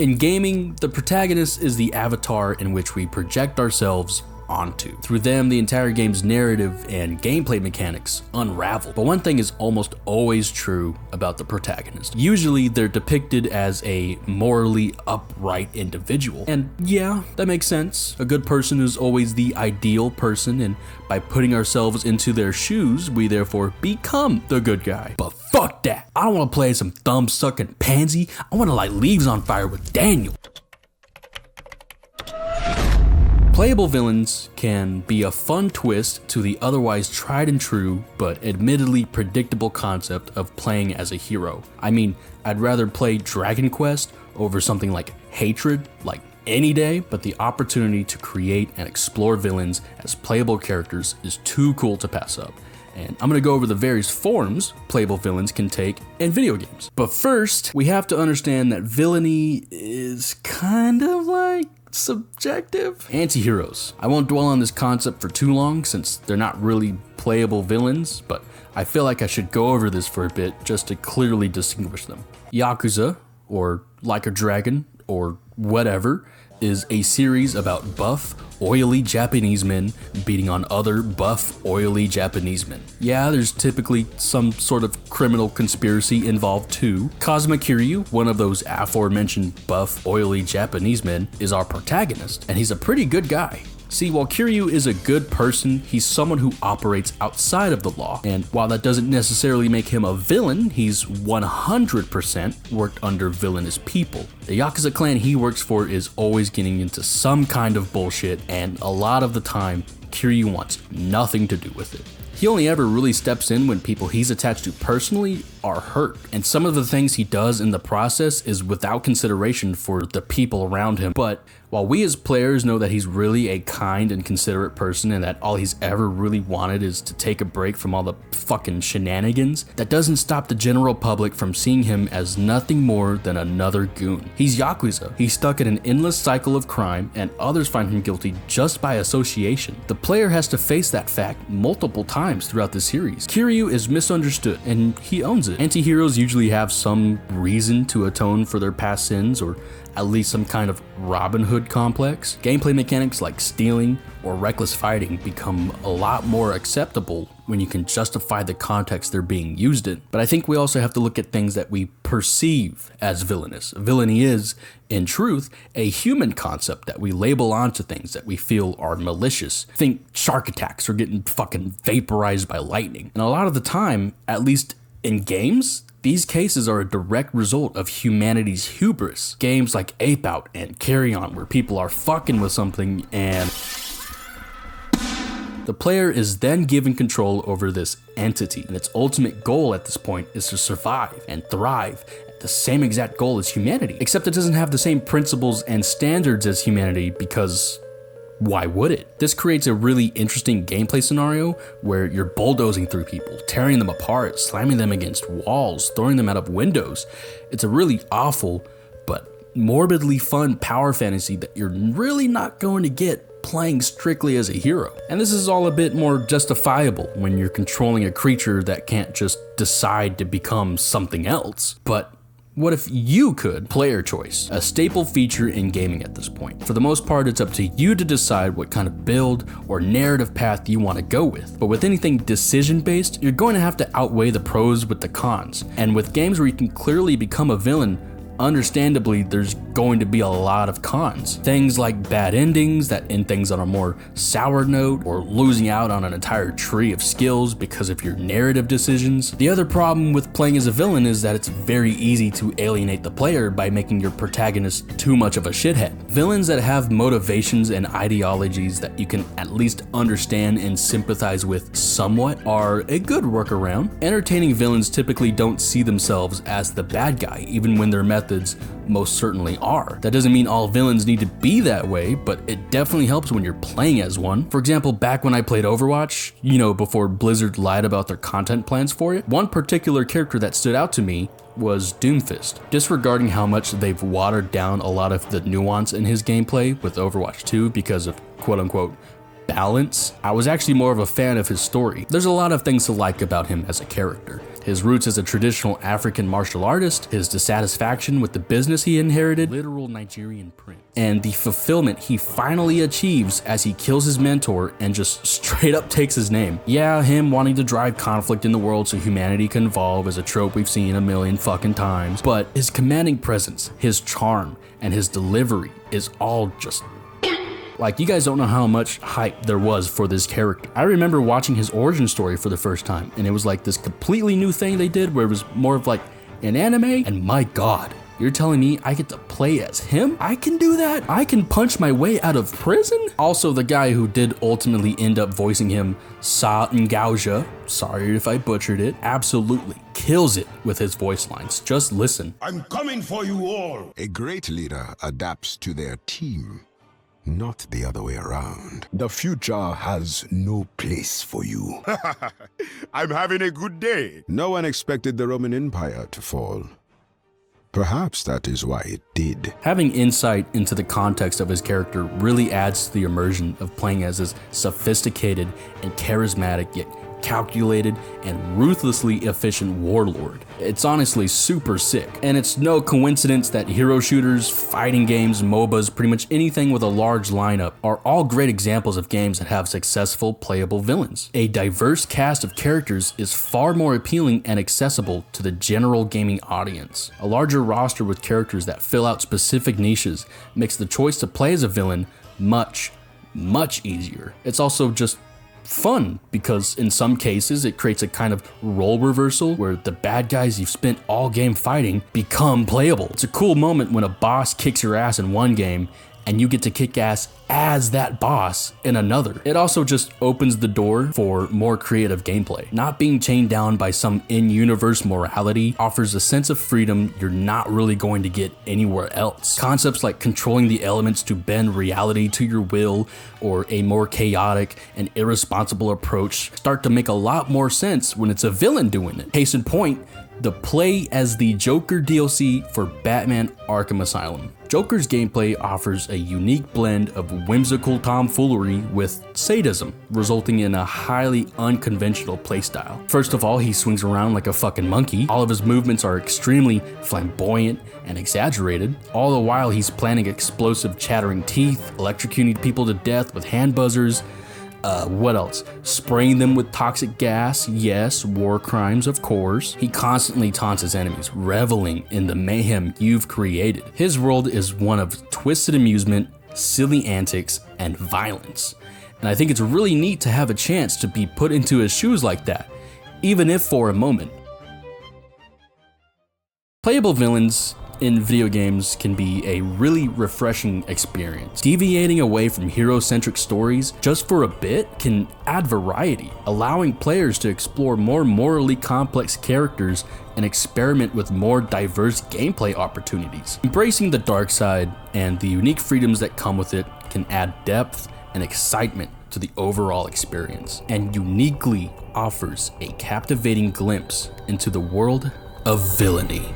In gaming, the protagonist is the avatar in which we project ourselves onto. Through them, the entire game's narrative and gameplay mechanics unravel. But one thing is almost always true about the protagonist. Usually they're depicted as a morally upright individual. And yeah, that makes sense. A good person is always the ideal person, and by putting ourselves into their shoes, we therefore become the good guy. But fuck that. I don't want to play some thumb-sucking pansy. I want to light leaves on fire with Daniel. Playable villains can be a fun twist to the otherwise tried and true, but admittedly predictable concept of playing as a hero. I mean, I'd rather play Dragon Quest over something like Hatred, like any day, but the opportunity to create and explore villains as playable characters is too cool to pass up. And I'm gonna go over the various forms playable villains can take in video games. But first, we have to understand that villainy is kind of like subjective. Anti-heroes. I won't dwell on this concept for too long since they're not really playable villains, but I feel like I should go over this for a bit just to clearly distinguish them. Yakuza, or Like a Dragon, or whatever, is a series about buff, oily Japanese men beating on other buff, oily Japanese men. Yeah, there's typically some sort of criminal conspiracy involved too. Kazuma Kiryu, one of those aforementioned buff, oily Japanese men, is our protagonist, and he's a pretty good guy. See, while Kiryu is a good person, he's someone who operates outside of the law, and while that doesn't necessarily make him a villain, he's 100% worked under villainous people. The Yakuza clan he works for is always getting into some kind of bullshit, and a lot of the time, Kiryu wants nothing to do with it. He only ever really steps in when people he's attached to personally are hurt, and some of the things he does in the process is without consideration for the people around him. But while we as players know that he's really a kind and considerate person and that all he's ever really wanted is to take a break from all the fucking shenanigans, that doesn't stop the general public from seeing him as nothing more than another goon. He's Yakuza. He's stuck in an endless cycle of crime, and others find him guilty just by association. The player has to face that fact multiple times throughout the series. Kiryu is misunderstood, and he owns it. Anti-heroes usually have some reason to atone for their past sins, or at least some kind of Robin Hood complex. Gameplay mechanics like stealing or reckless fighting become a lot more acceptable when you can justify the context they're being used in. But I think we also have to look at things that we perceive as villainous. Villainy is, in truth, a human concept that we label onto things that we feel are malicious. Think shark attacks or getting fucking vaporized by lightning. And a lot of the time, at least in games, these cases are a direct result of humanity's hubris. Games like Ape Out and Carry On, where people are fucking with something and the player is then given control over this entity, and its ultimate goal at this point is to survive and thrive. The same exact goal as humanity, except it doesn't have the same principles and standards as humanity, because why would it? This creates a really interesting gameplay scenario where you're bulldozing through people, tearing them apart, slamming them against walls, throwing them out of windows. It's a really awful but morbidly fun power fantasy that you're really not going to get playing strictly as a hero. And this is all a bit more justifiable when you're controlling a creature that can't just decide to become something else. But what if you could? Player choice, a staple feature in gaming at this point. For the most part, it's up to you to decide what kind of build or narrative path you want to go with. But with anything decision-based, you're going to have to outweigh the pros with the cons. And with games where you can clearly become a villain, understandably, there's going to be a lot of cons. Things like bad endings that end things on a more sour note, or losing out on an entire tree of skills because of your narrative decisions. The other problem with playing as a villain is that it's very easy to alienate the player by making your protagonist too much of a shithead. Villains that have motivations and ideologies that you can at least understand and sympathize with somewhat are a good workaround. Entertaining villains typically don't see themselves as the bad guy, even when their methods most certainly are. That doesn't mean all villains need to be that way, but it definitely helps when you're playing as one. For example, back when I played Overwatch, before Blizzard lied about their content plans for it, one particular character that stood out to me was Doomfist. Disregarding how much they've watered down a lot of the nuance in his gameplay with Overwatch 2 because of quote-unquote balance, I was actually more of a fan of his story. There's a lot of things to like about him as a character. his roots as a traditional African martial artist, his dissatisfaction with the business he inherited, literal Nigerian prince, and the fulfillment he finally achieves as he kills his mentor and just straight up takes his name. Yeah, him wanting to drive conflict in the world so humanity can evolve is a trope we've seen a million fucking times, but his commanding presence, his charm, and his delivery is all just like, you guys don't know how much hype there was for this character. I remember watching his origin story for the first time, and it was like this completely new thing they did where it was more of like an anime, and my god, you're telling me I get to play as him? I can do that? I can punch my way out of prison? Also, the guy who did ultimately end up voicing him, Soubou, sorry if I butchered it, absolutely kills it with his voice lines. Just listen. I'm coming for you all. A great leader adapts to their team, not the other way around. The future has no place for you. I'm having a good day. No one expected the Roman Empire to fall. Perhaps that is why it did. Having insight into the context of his character really adds to the immersion of playing as this sophisticated and charismatic yet calculated and ruthlessly efficient warlord. It's honestly super sick, and it's no coincidence that hero shooters, fighting games, MOBAs, pretty much anything with a large lineup are all great examples of games that have successful playable villains. A diverse cast of characters is far more appealing and accessible to the general gaming audience. A larger roster with characters that fill out specific niches makes the choice to play as a villain much easier. It's also just fun, because in some cases it creates a kind of role reversal where the bad guys you've spent all game fighting become playable. It's a cool moment when a boss kicks your ass in one game and you get to kick ass as that boss in another. It also just opens the door for more creative gameplay. Not being chained down by some in-universe morality offers a sense of freedom you're not really going to get anywhere else. Concepts like controlling the elements to bend reality to your will, or a more chaotic and irresponsible approach, start to make a lot more sense when it's a villain doing it. Case in point, the Play as the Joker DLC for Batman Arkham Asylum. Joker's gameplay offers a unique blend of whimsical tomfoolery with sadism, resulting in a highly unconventional playstyle. First of all, he swings around like a fucking monkey. All of his movements are extremely flamboyant and exaggerated. All the while he's planning explosive chattering teeth, electrocuting people to death with hand buzzers. What else? Spraying them with toxic gas, yes, war crimes of course. He constantly taunts his enemies, reveling in the mayhem you've created. His world is one of twisted amusement, silly antics, and violence. And I think it's really neat to have a chance to be put into his shoes like that, even if for a moment. Playable villains in video games can be a really refreshing experience. Deviating away from hero-centric stories just for a bit can add variety, allowing players to explore more morally complex characters and experiment with more diverse gameplay opportunities. Embracing the dark side and the unique freedoms that come with it can add depth and excitement to the overall experience, and uniquely offers a captivating glimpse into the world of villainy.